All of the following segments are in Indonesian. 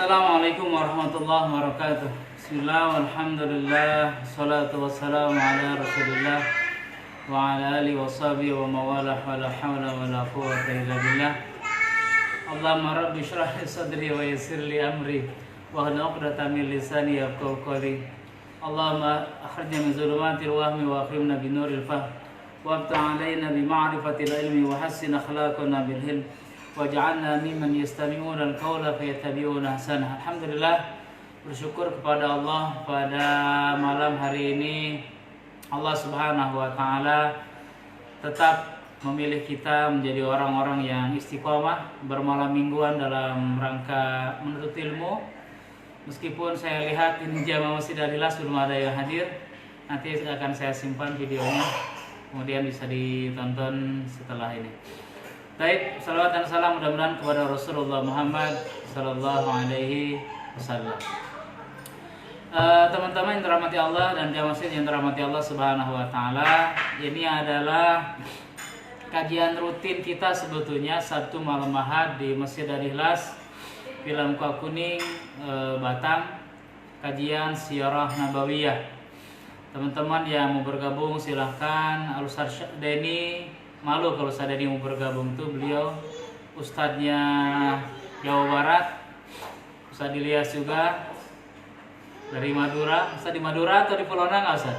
Assalamualaikum warahmatullahi wabarakatuh. Bismillah, walhamdulillah, salatu wassalamu ala rasulillah wa ala alihi wa sahbihi wa mawalah wa la hawla wa la quwwata illa billah. Allahumma rabbi shrah li sadri wa yassir li amri wa hlul 'uqdatam min lisani yafqahu qawli. Allahumma akhrijna min zulumatil wahmi wa akrimna bi nuril fahm wa abta' alaina bi ma'rifatil ilmi wa hassin akhlaqana bil hilm waj'alna mimman yastami'una al-qawla fayattabi'una ahsanah. Alhamdulillah, bersyukur kepada Allah pada malam hari ini Allah Subhanahu wa taala tetap memilih kita menjadi orang-orang yang istiqomah bermalam mingguan dalam rangka menuntut ilmu. Meskipun saya lihat ini jamaah Masjid Al-Ikhlas belum ada yang hadir, nanti akan saya simpan videonya, kemudian bisa ditonton setelah ini. Baik, salawat dan salam mudah-mudahan kepada Rasulullah Muhammad sallallahu alaihi wasallam. Teman-teman yang dirahmati Allah dan jamaah masjid yang dirahmati Allah Subhanahu wa taala, ini adalah kajian rutin kita sebetulnya Sabtu malam Ahad di Masjid Al-Ikhlas Film Kuah Kuning, Batang, kajian Sirah Nabawiyah. Teman-teman yang mau bergabung silahkan. Al-Ustaz Denny, malu kalau Ustaz Denny mau bergabung, tuh beliau ustadznya Jawa Barat. Ustaz Ilyas juga dari Madura. Ustaz di Madura atau di Polona nggak Ustaz?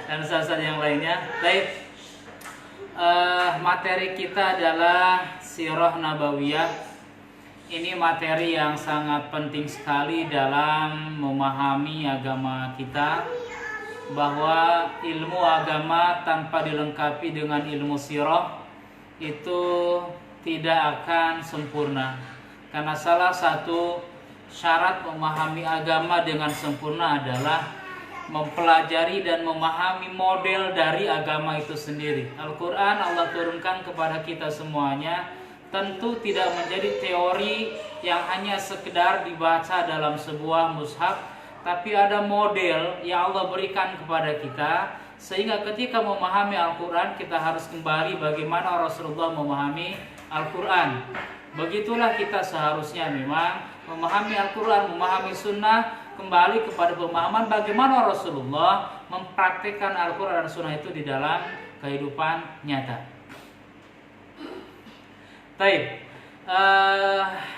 Dan ustaz yang lainnya. Baik, materi kita adalah Sirah Nabawiyah. Ini materi yang sangat penting sekali dalam memahami agama kita, bahwa ilmu agama tanpa dilengkapi dengan ilmu sirah itu tidak akan sempurna. Karena salah satu syarat memahami agama dengan sempurna adalah mempelajari dan memahami model dari agama itu sendiri. Al-Quran Allah turunkan kepada kita semuanya tentu tidak menjadi teori yang hanya sekedar dibaca dalam sebuah mushaf, tapi ada model yang Allah berikan kepada kita, sehingga ketika memahami Al-Quran kita harus kembali bagaimana Rasulullah memahami Al-Quran. Begitulah kita seharusnya memang memahami Al-Quran, memahami sunnah, kembali kepada pemahaman bagaimana Rasulullah mempraktikkan Al-Quran dan sunnah itu di dalam kehidupan nyata. Baik,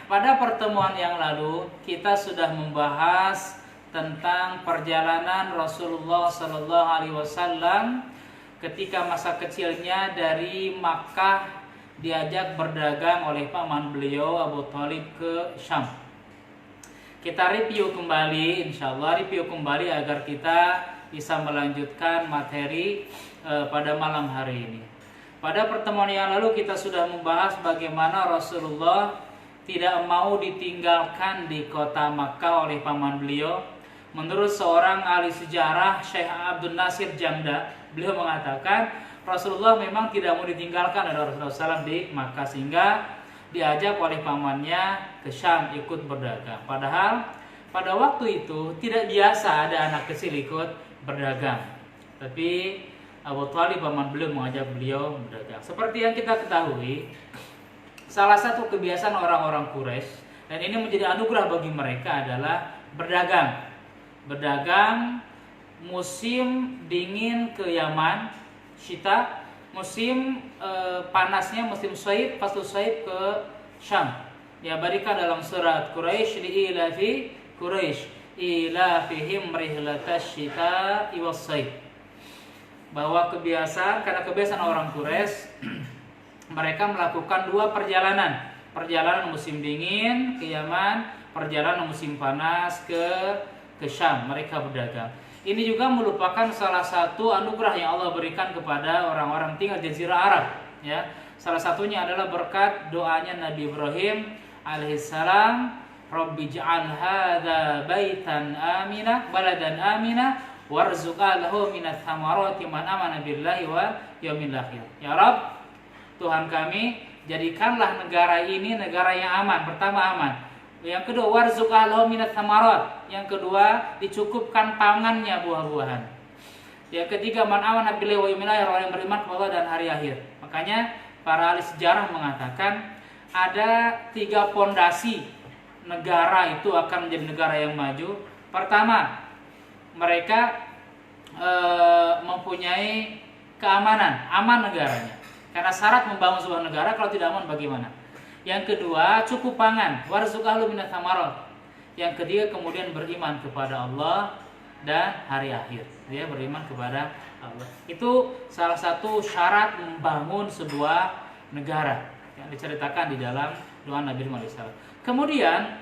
pada pertemuan yang lalu kita sudah membahas tentang perjalanan Rasulullah Sallallahu Alaihi Wasallam ketika masa kecilnya dari Makkah diajak berdagang oleh paman beliau Abu Thalib ke Syam. Kita review kembali, insyaallah review kembali agar kita bisa melanjutkan materi pada malam hari ini. Pada pertemuan yang lalu kita sudah membahas bagaimana Rasulullah tidak mau ditinggalkan di kota Makkah oleh paman beliau. Menurut seorang ahli sejarah, Syekh Abdul Nasir Jamda, beliau mengatakan Rasulullah memang tidak mau ditinggalkan oleh Rasulullah SAW di Makkah, sehingga diajak oleh pamannya ke Syam ikut berdagang. Padahal pada waktu itu tidak biasa ada anak kecil ikut berdagang, tapi Abu Thalib paman beliau mengajak beliau berdagang. Seperti yang kita ketahui, salah satu kebiasaan orang-orang Quraisy, dan ini menjadi anugerah bagi mereka, adalah berdagang. Berdagang musim dingin ke Yaman, Syita, musim panasnya musim Syaib, faslu Syaib ke Syam. Diabadikan dalam surat Quraisy, li'ilafi Quraisy ilafihim rihlatash syita'i was-syaib. Bahwa karena kebiasaan orang Quraisy mereka melakukan dua perjalanan. Perjalanan musim dingin ke Yaman, perjalanan musim panas ke Syam, mereka berdagang. Ini juga merupakan salah satu anugerah yang Allah berikan kepada orang-orang tinggal Jazirah Arab, ya. Salah satunya adalah berkat doanya Nabi Ibrahim alaihissalam, Rabbi ja'al hadza baitan amina, baladan amina, warzuq lahu minats thamarati man amana billahi wa yaumil akhir. Ya Rabb, Tuhan kami, jadikanlah negara ini negara yang aman. Pertama, aman. Yang kedua, warzuq lahu minats thamarat. Yang kedua, dicukupkan pangannya, buah-buahan. Yang ketiga, man amana billahi wa yaumil akhir, orang yang beriman kepada Allah dan hari akhir. Makanya para ahli sejarah mengatakan ada 3 pondasi negara itu akan menjadi negara yang maju? Pertama, mereka mempunyai keamanan, aman negaranya. Karena syarat membangun sebuah negara, kalau tidak aman bagaimana? Yang kedua, cukup pangan, warzuq ahlu minats tsamarat. Yang ketiga, kemudian beriman kepada Allah dan hari akhir. Dia beriman kepada Allah. Itu salah satu syarat membangun sebuah negara yang diceritakan di dalam doa Nabi Muhammad SAW. Kemudian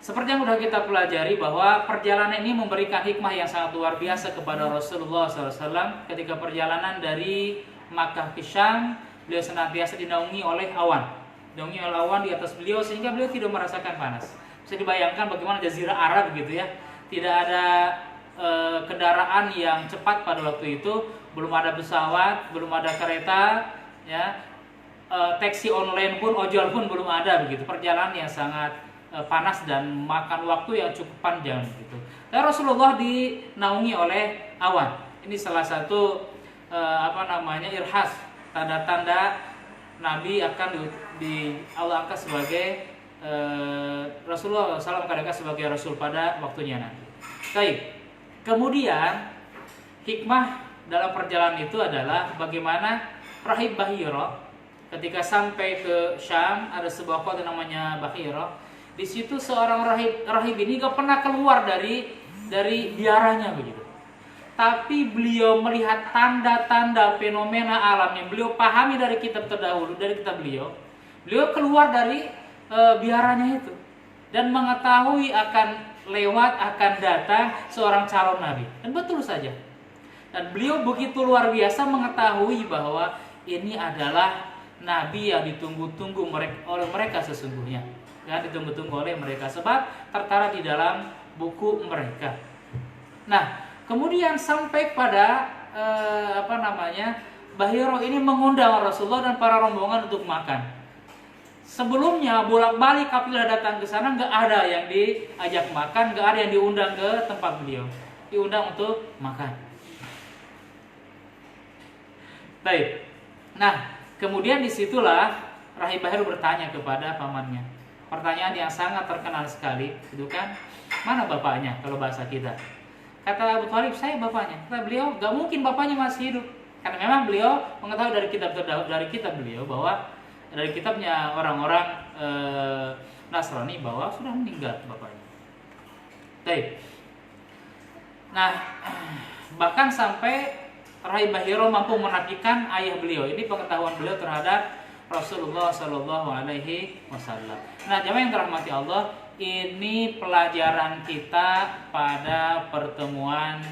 seperti yang sudah kita pelajari bahwa perjalanan ini memberikan hikmah yang sangat luar biasa kepada Rasulullah SAW. Ketika perjalanan dari Makkah ke Syam, beliau senantiasa dinaungi oleh awan. Dinaungi oleh awan di atas beliau sehingga beliau tidak merasakan panas. Bisa dibayangkan bagaimana Jazirah Arab gitu ya. Tidak ada kendaraan yang cepat pada waktu itu, belum ada pesawat, belum ada kereta, ya. Taksi online pun, ojol pun belum ada begitu. Perjalanan yang sangat panas dan makan waktu yang cukup panjang gitu. Dan Rasulullah dinaungi oleh awan. Ini salah satu irhas, tanda-tanda Nabi akan Allah angkat sebagai Rasulullah SAW akan angkat sebagai Rasul pada waktunya nanti. Baik. Kemudian hikmah dalam perjalanan itu adalah bagaimana Rahib Bahira ketika sampai ke Syam, ada sebuah kota namanya Bahira. Di situ seorang rahib ini gak pernah keluar dari biaranya begitu. Tapi beliau melihat tanda-tanda fenomena alam yang beliau pahami dari kitab terdahulu, dari kitab beliau. Beliau keluar dari biaranya itu dan mengetahui akan datang seorang calon nabi. Dan betul saja. Dan beliau begitu luar biasa mengetahui bahwa ini adalah nabi yang ditunggu-tunggu oleh mereka sesungguhnya. Ya, ditunggu-tunggu oleh mereka sebab tertara di dalam buku mereka. Nah, kemudian sampai pada Bahiro ini mengundang Rasulullah dan para rombongan untuk makan. Sebelumnya bolak-balik kafilah datang ke sana, nggak ada yang diajak makan, nggak ada yang diundang ke tempat beliau, diundang untuk makan. Baik. Nah, kemudian disitulah Rahib Bahir bertanya kepada pamannya. Pertanyaan yang sangat terkenal sekali, itu kan, mana bapaknya kalau bahasa kita? Kata Abu Thalib, saya bapaknya. Kata beliau, gak mungkin bapaknya masih hidup. Karena memang beliau mengetahui dari kitab beliau bahwa dari kitabnya orang-orang Nasrani bahwa sudah meninggal bapaknya. Baik. Nah, bahkan sampai Rahib Bahiro mampu menafikan ayah beliau. Ini pengetahuan beliau terhadap Rasulullah Shallallahu Alaihi Wasallam. Nah, jemaah yang dirahmati Allah, ini pelajaran kita pada pertemuan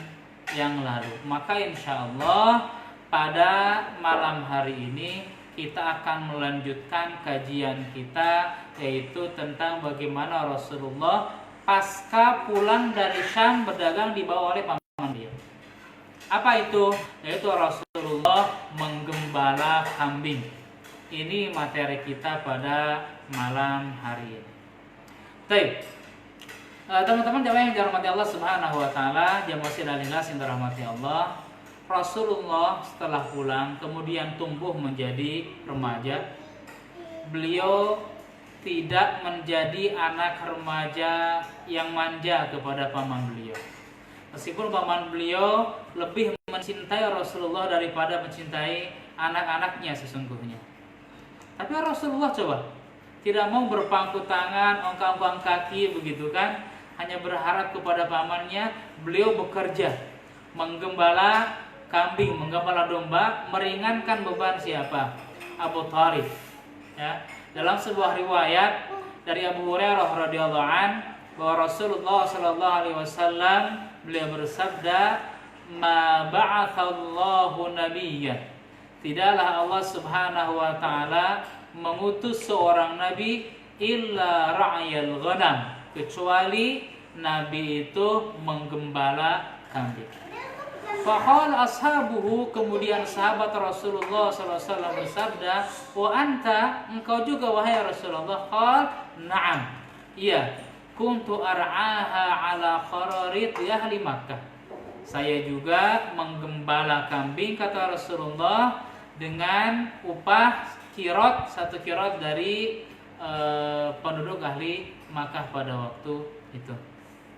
yang lalu. Maka insya Allah pada malam hari ini kita akan melanjutkan kajian kita, yaitu tentang bagaimana Rasulullah pasca pulang dari Syam berdagang dibawa oleh paman dia. Apa itu? Yaitu Rasulullah menggembala kambing. Ini materi kita pada malam hari ini. Baik, teman-teman jamaah yang dirahmati Allah Subhanahu Wa Taala, jamaah sidalillah yang dirahmati Allah. Rasulullah setelah pulang kemudian tumbuh menjadi remaja. Beliau tidak menjadi anak remaja yang manja kepada paman beliau. Meskipun paman beliau lebih mencintai Rasulullah daripada mencintai anak-anaknya sesungguhnya. Tapi Rasulullah coba tidak mau berpangku tangan, ongkang-ongkang kaki begitu kan, hanya berharap kepada pamannya. Beliau bekerja menggembala kambing, menggembala domba, meringankan beban siapa? Abu Thalib. Ya, dalam sebuah riwayat dari Abu Hurairah radhiyallahu an bahwa Rasulullah sallallahu alaihi wasallam beliau bersabda, "Ma ba'atsallahu nabiyyan." Tidaklah Allah Subhanahu wa taala mengutus seorang nabi illa ra'yal ghanam, kecuali nabi itu menggembala kambing. Faqal ashabuhu, kemudian sahabat Rasulullah SAW bersabda, wa anta, engkau juga wahai Rasulullah? Qal na'am, iya, kuntu ar'aha ala qararit ahli Makkah. Saya juga menggembala kambing, kata Rasulullah, dengan upah kirot, satu kirot dari penduduk ahli Makkah pada waktu itu.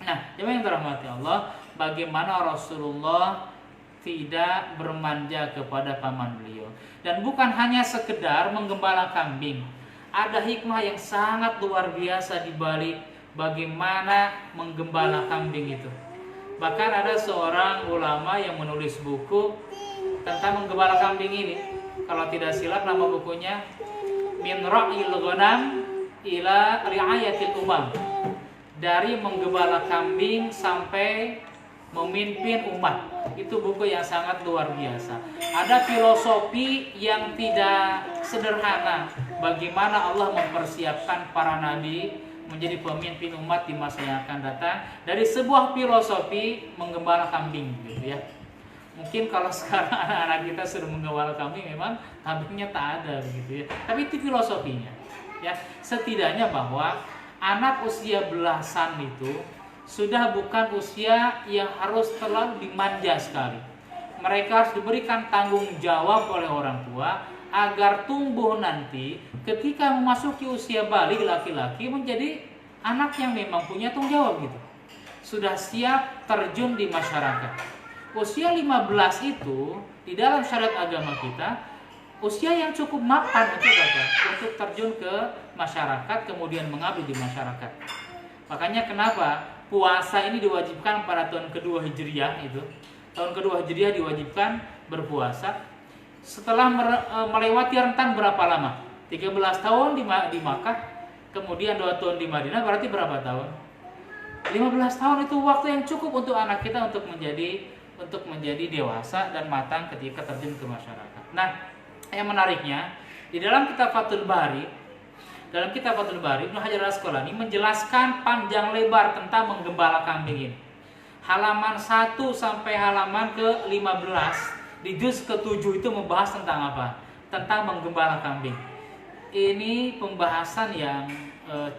Nah, jemaah yang dirahmati Allah, bagaimana Rasulullah tidak bermanja kepada paman beliau, dan bukan hanya sekedar menggembala kambing. Ada hikmah yang sangat luar biasa di balik bagaimana menggembala kambing itu. Bahkan ada seorang ulama yang menulis buku tentang menggembala kambing ini. Kalau tidak silap nama bukunya Min Ra'il Ghanam ila Ri'ayatil Umam. Dari menggembala kambing sampai memimpin umat. Itu buku yang sangat luar biasa. Ada filosofi yang tidak sederhana bagaimana Allah mempersiapkan para nabi menjadi pemimpin umat di masa yang akan datang dari sebuah filosofi menggembala kambing gitu ya. Mungkin kalau sekarang anak-anak kita sudah menggembala kambing, memang kambingnya tak ada begitu ya. Tapi itu filosofinya. Ya, setidaknya bahwa anak usia belasan itu sudah bukan usia yang harus terlalu dimanja sekali. Mereka harus diberikan tanggung jawab oleh orang tua agar tumbuh nanti ketika memasuki usia balik laki-laki menjadi anak yang memang punya tanggung jawab gitu. Sudah siap terjun di masyarakat. Usia 15 itu di dalam syariat agama kita usia yang cukup mapan untuk terjun ke masyarakat kemudian mengabdi di masyarakat. Makanya kenapa puasa ini diwajibkan pada tahun kedua Hijriah itu. Tahun kedua Hijriah diwajibkan berpuasa setelah melewati rentang berapa lama? 13 tahun di Makkah, kemudian 2 tahun di Madinah, berarti berapa tahun? 15 tahun itu waktu yang cukup untuk anak kita untuk menjadi dewasa dan matang ketika terjun ke masyarakat. Nah, yang menariknya di dalam kitab Fathul Bari, Ibnu Hajar Al-Asqalani menjelaskan panjang lebar tentang menggembala kambing ini. Halaman 1 sampai halaman ke-15 di juz ke-7 itu membahas tentang apa? Tentang menggembala kambing. Ini pembahasan yang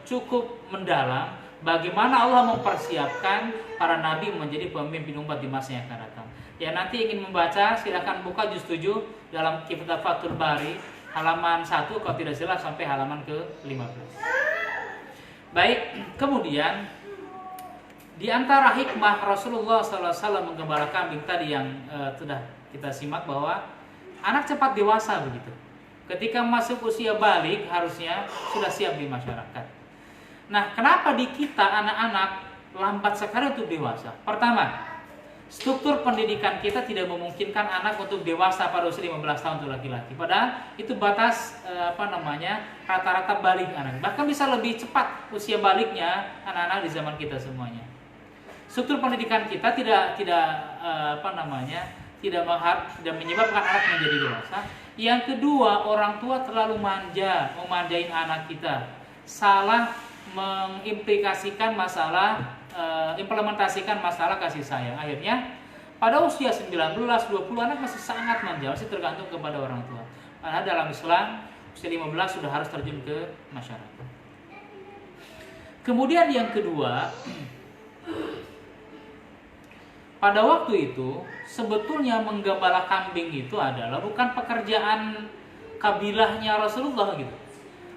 cukup mendalam bagaimana Allah mempersiapkan para nabi menjadi pemimpin umat di masa yang akan datang. Ya, nanti ingin membaca silakan buka juz 7 dalam kitab Fathul Bari halaman 1 kalau tidak salah sampai halaman ke-15. Baik, kemudian di antara hikmah Rasulullah SAW menggembala kambing tadi yang sudah kita simak bahwa anak cepat dewasa begitu. Ketika masuk usia balik harusnya sudah siap di masyarakat. Nah, kenapa di kita anak-anak lambat sekali untuk dewasa? Pertama, struktur pendidikan kita tidak memungkinkan anak untuk dewasa pada usia 15 tahun untuk laki-laki. Padahal itu batas rata-rata balik anak. Bahkan bisa lebih cepat usia baliknya anak-anak di zaman kita semuanya. Struktur pendidikan kita tidak menyebabkan anak menjadi dewasa. Yang kedua, orang tua terlalu memanjain anak kita. Salah mengimplikasikan implementasikan masalah kasih sayang. Akhirnya pada usia 19, 20 anak masih sangat manja, masih tergantung kepada orang tua. Padahal dalam Islam usia 15 sudah harus terjun ke masyarakat. Kemudian yang kedua, pada waktu itu sebetulnya menggembala kambing itu adalah bukan pekerjaan kabilahnya Rasulullah gitu.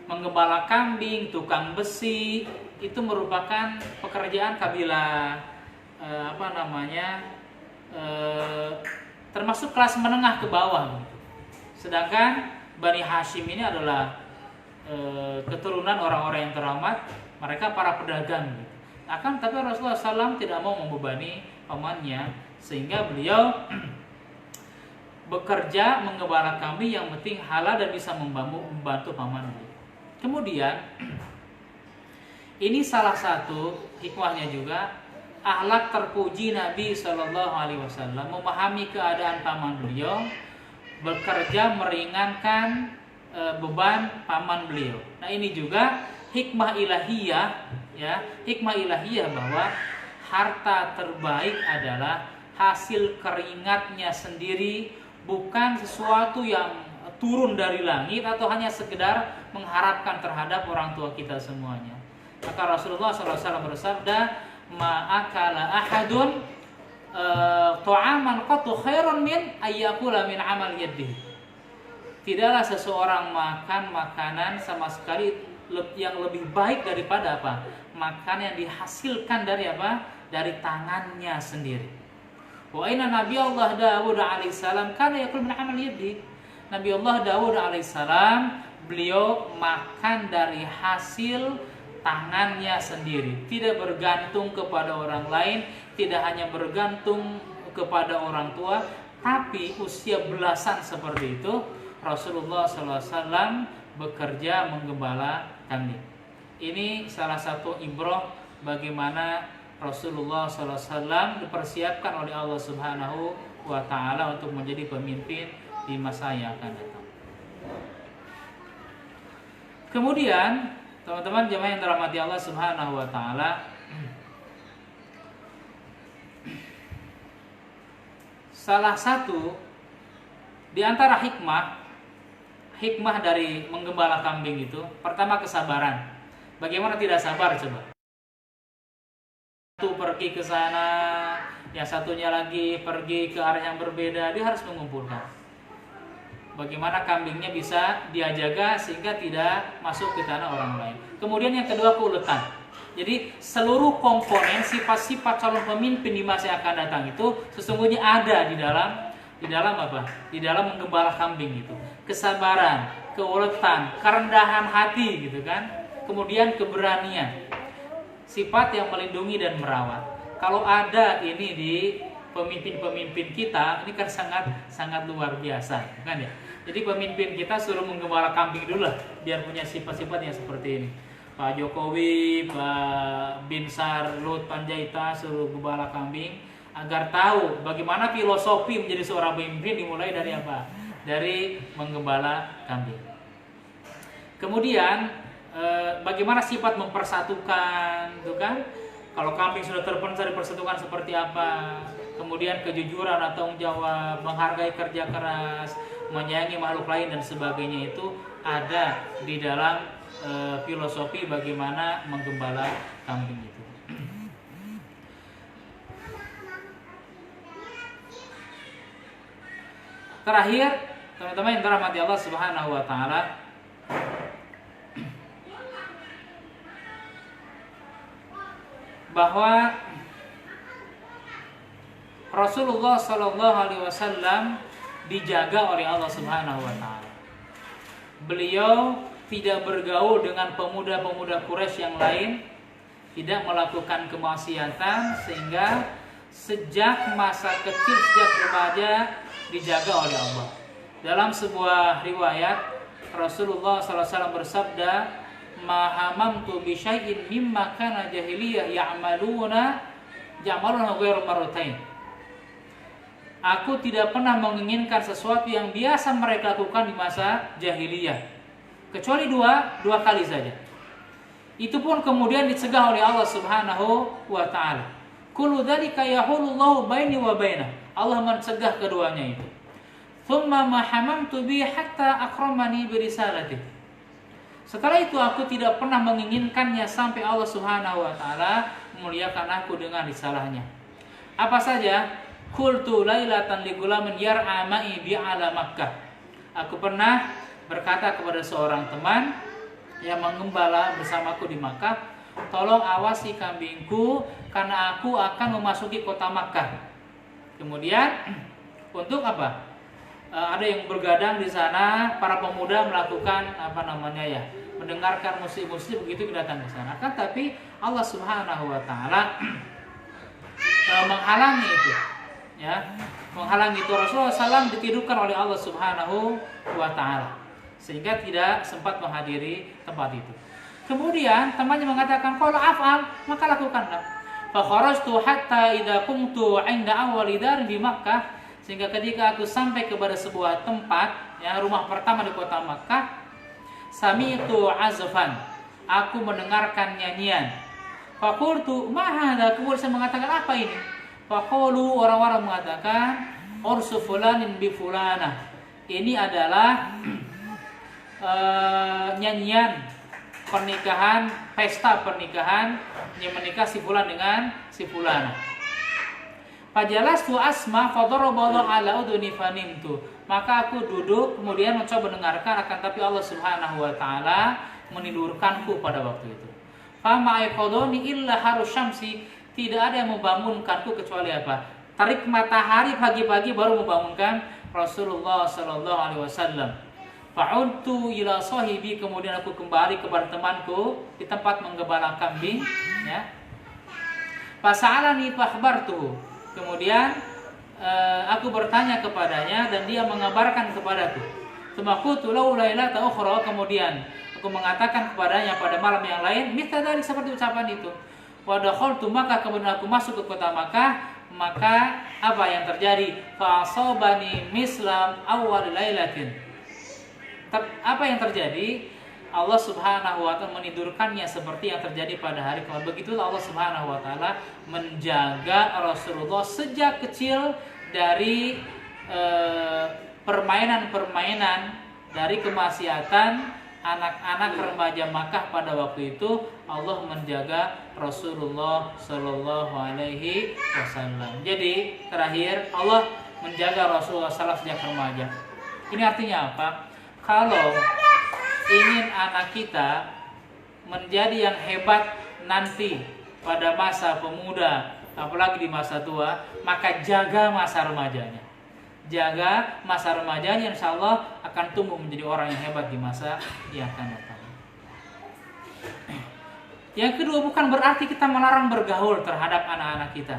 Menggembala kambing, tukang besi itu merupakan pekerjaan kabilah termasuk kelas menengah ke bawah gitu. Sedangkan Bani Hashim ini adalah keturunan orang-orang yang terhormat, mereka para pedagang gitu. Tapi Rasulullah SAW tidak mau membebani pamannya, sehingga beliau bekerja menggembala kambing yang penting halal dan bisa membantu paman beliau. Kemudian ini salah satu hikmahnya juga, akhlak terpuji Nabi SAW memahami keadaan paman beliau, bekerja meringankan beban paman beliau. Nah, ini juga hikmah ilahiyah, ya, hikmah ilahiyah bahwa harta terbaik adalah hasil keringatnya sendiri, bukan sesuatu yang turun dari langit atau hanya sekedar mengharapkan terhadap orang tua kita semuanya. Maka Rasulullah SAW bersabda, ma'akala ahadun ta'aman qatu khairun min ayyakula min amal yadihi. Tidaklah seseorang makan makanan sama sekali yang lebih baik daripada apa? Makanan yang dihasilkan dari apa? Dari tangannya sendiri. Wa inna Nabi Allah Dawud alaihissalam kana yakul min amal yadi. Nabi Allah Dawud alaihissalam beliau makan dari hasil tangannya sendiri, tidak bergantung kepada orang lain, tidak hanya bergantung kepada orang tua, tapi usia belasan seperti itu Rasulullah SAW bekerja menggembala kambing. Ini salah satu ibrah bagaimana Rasulullah SAW dipersiapkan oleh Allah Subhanahu wa Ta'ala untuk menjadi pemimpin di masa yang akan datang. Kemudian teman-teman jemaah yang dirahmati Allah Subhanahu wa Ta'ala, salah satu di antara hikmah dari menggembala kambing itu, pertama kesabaran. Bagaimana tidak sabar coba? Satu pergi ke sana, yang satunya lagi pergi ke arah yang berbeda, dia harus mengumpulkan. Bagaimana kambingnya bisa dia jaga sehingga tidak masuk ke tanah orang lain. Kemudian yang kedua keuletan. Jadi seluruh komponen sifat-sifat calon pemimpin di masa yang akan datang itu sesungguhnya ada di dalam apa? Di dalam menggembala kambing itu. Kesabaran, keuletan, kerendahan hati gitu kan. Kemudian keberanian. Sifat yang melindungi dan merawat. Kalau ada ini di pemimpin-pemimpin kita, ini kan sangat luar biasa, kan ya? Jadi pemimpin kita suruh menggembala kambing dulu lah, biar punya sifat-sifat yang seperti ini. Pak Jokowi, Pak Binsar, Lut Panjaitan suruh gembala kambing agar tahu bagaimana filosofi menjadi seorang pemimpin dimulai dari apa? Dari menggembala kambing. Kemudian bagaimana sifat mempersatukan, tuh kan? Kalau kambing sudah terpensar dipersatukan seperti apa? Kemudian kejujuran atau tanggung jawab, menghargai kerja keras, menyayangi makhluk lain dan sebagainya itu ada di dalam filosofi bagaimana menggembala kambing itu. Terakhir, teman-teman yang dirahmati Allah Subhanahu wa Ta'ala, bahwa Rasulullah Shallallahu Alaihi Wasallam dijaga oleh Allah Subhanahu Wa Taala. Beliau tidak bergaul dengan pemuda-pemuda Quraisy yang lain, tidak melakukan kemaksiatan, sehingga sejak masa kecil, sejak remaja dijaga oleh Allah. Dalam sebuah riwayat Rasulullah SAW bersabda, "Ma hamamtu bi syai'in mimma kana jahiliyah ya'maluna ghairu marratain." Aku tidak pernah menginginkan sesuatu yang biasa mereka lakukan di masa jahiliyah, kecuali dua kali saja. Itu pun kemudian dicegah oleh Allah Subhanahu wa Ta'ala. Kullu dzalika yahulullahu baini wa bainah. Allah mencegah keduanya itu. Tsumma ma hamamtu bi hatta akramani bi risalatihi. Setelah itu aku tidak pernah menginginkannya sampai Allah Subhanahu wa Ta'ala memuliakan aku dengan risalahnya. Apa saja? Qultu lailatan li gulamin yar'a ma'i bi ala Makkah. Aku pernah berkata kepada seorang teman yang mengembala bersamaku di Makkah, tolong awasi kambingku karena aku akan memasuki kota Makkah. Kemudian untuk apa? Ada yang bergadang di sana, para pemuda melakukan mendengarkan musik-musik begitu datang ke sana. Kan tapi Allah Subhanahu wa Ta'ala menghalangi itu. Ya, menghalangi itu. Rasulullah SAW ditidurkan oleh Allah Subhanahu wa Ta'ala sehingga tidak sempat menghadiri tempat itu. Kemudian temannya mengatakan, "Qala af'al," maka lakukanlah. Fa kharajtu hatta idza kuntu 'inda awwali dar di Makkah, sehingga ketika aku sampai kepada sebuah tempat, ya, rumah pertama di kota Makkah, sami'tu azfan, aku mendengarkan nyanyian. Fa qultu ma hadza, kemudian saya mengatakan, apa ini? Faqalu, orang-orang mengatakan, ursu fulanin bi fulana. Ini adalah nyanyian pernikahan, pesta pernikahan yang menikah si fulan dengan si fulana. Fajalastu asma fadaraballahu ala udhuni fanimtu. Maka aku duduk kemudian mencoba mendengarkan, akan tapi Allah Subhanahu wa Ta'ala menidurkanku pada waktu itu. Fama aiqadoni illa harus syamsi, tidak ada yang membangunkanku kecuali apa? Tarik matahari pagi-pagi baru membangunkan Rasulullah sallallahu alaihi wasallam. Fa'udtu ila sahibi, kemudian aku kembali kepada temanku di tempat menggembala kambing, ya. Fasa'alani fakhbartuhu, kemudian aku bertanya kepadanya dan dia mengabarkan kepadaku. Tsumaqultu lahu lailata ukhra, kemudian aku mengatakan kepadanya pada malam yang lain mithla dzalik, seperti ucapan itu. Wa dakhaltu Makkah, kemudian aku masuk ke kota Makkah, maka apa yang terjadi? Fa asabani mislam awwal lailatin. Apa yang terjadi? Allah Subhanahu wa taala menidurkannya seperti yang terjadi pada hari kemarin. Begitulah Allah Subhanahu wa taala menjaga Rasulullah sejak kecil dari permainan-permainan, dari kemaksiatan anak-anak remaja Makkah pada waktu itu. Allah menjaga Rasulullah sallallahu alaihi wasallam. Jadi terakhir Allah menjaga Rasulullah sallallahu sejak remaja. Ini artinya apa? Kalau ingin anak kita menjadi yang hebat nanti pada masa pemuda, apalagi di masa tua, maka jaga masa remajanya. Jaga masa remajanya, insya Allah akan tumbuh menjadi orang yang hebat di masa yang akan datang. Yang kedua, bukan berarti kita melarang bergaul terhadap anak-anak kita.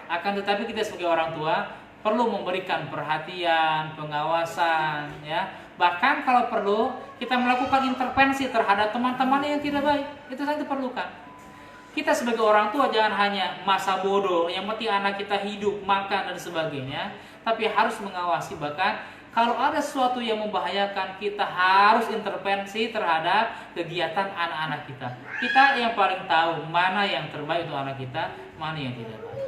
Akan tetapi kita sebagai orang tua perlu memberikan perhatian, pengawasan, ya. Bahkan kalau perlu kita melakukan intervensi terhadap teman-teman yang tidak baik, itu sangat diperlukan. Kita sebagai orang tua jangan hanya masa bodoh, yang penting anak kita hidup, makan dan sebagainya, tapi harus mengawasi. Bahkan kalau ada sesuatu yang membahayakan, kita harus intervensi terhadap kegiatan anak-anak kita. Kita yang paling tahu mana yang terbaik untuk anak kita, mana yang tidak baik.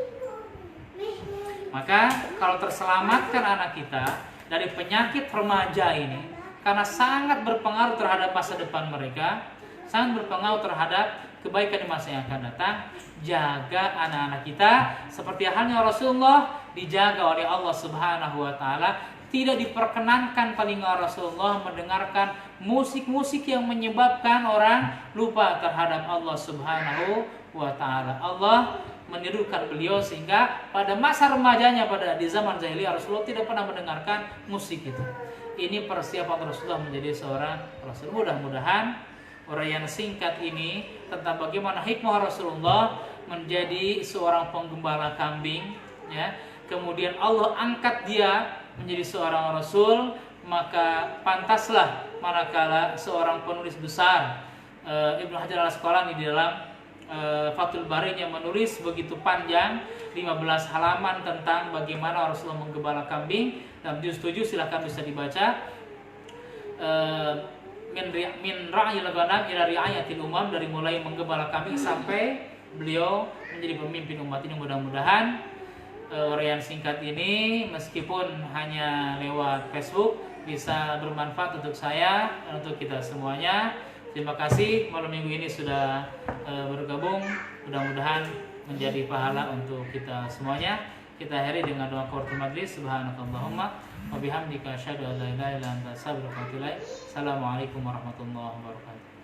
Maka kalau terselamatkan anak kita dari penyakit remaja ini, karena sangat berpengaruh terhadap masa depan mereka, sangat berpengaruh terhadap kebaikan di masa yang akan datang. Jaga anak-anak kita seperti halnya Rasulullah dijaga oleh Allah Subhanahu wa taala. Tidak diperkenankan telinga Rasulullah mendengarkan musik-musik yang menyebabkan orang lupa terhadap Allah Subhanahu wa taala. Allah menirukan beliau sehingga pada masa remajanya, pada di zaman jahiliyah, Rasulullah tidak pernah mendengarkan musik itu. Ini persiapan Rasulullah menjadi seorang Rasul. Mudah-mudahan uraian singkat ini tentang bagaimana hikmah Rasulullah menjadi seorang penggembala kambing, ya. Kemudian Allah angkat dia menjadi seorang Rasul, maka pantaslah manakala seorang penulis besar Ibnu Hajar Al-Asqalani di dalam Fathul Bari-nya menulis begitu panjang 15 halaman tentang bagaimana Rasulullah menggembala kambing. Dalam juz 7 silahkan bisa dibaca. Min ra'yil ghanam ila ri'ayatil umam, dari mulai menggembala kambing sampai beliau menjadi pemimpin umat ini. Mudah-mudahan uraian singkat ini meskipun hanya lewat Facebook bisa bermanfaat untuk saya dan untuk kita semuanya. Terima kasih malam minggu ini sudah bergabung. Mudah-mudahan menjadi pahala untuk kita semuanya. Kita akhiri dengan doa kafaratul majlis. Subhanakallahumma wa bihamdika asyhadu an la ilaha illa anta astaghfiruka wa atubu ilaik. Assalamualaikum warahmatullahi wabarakatuh.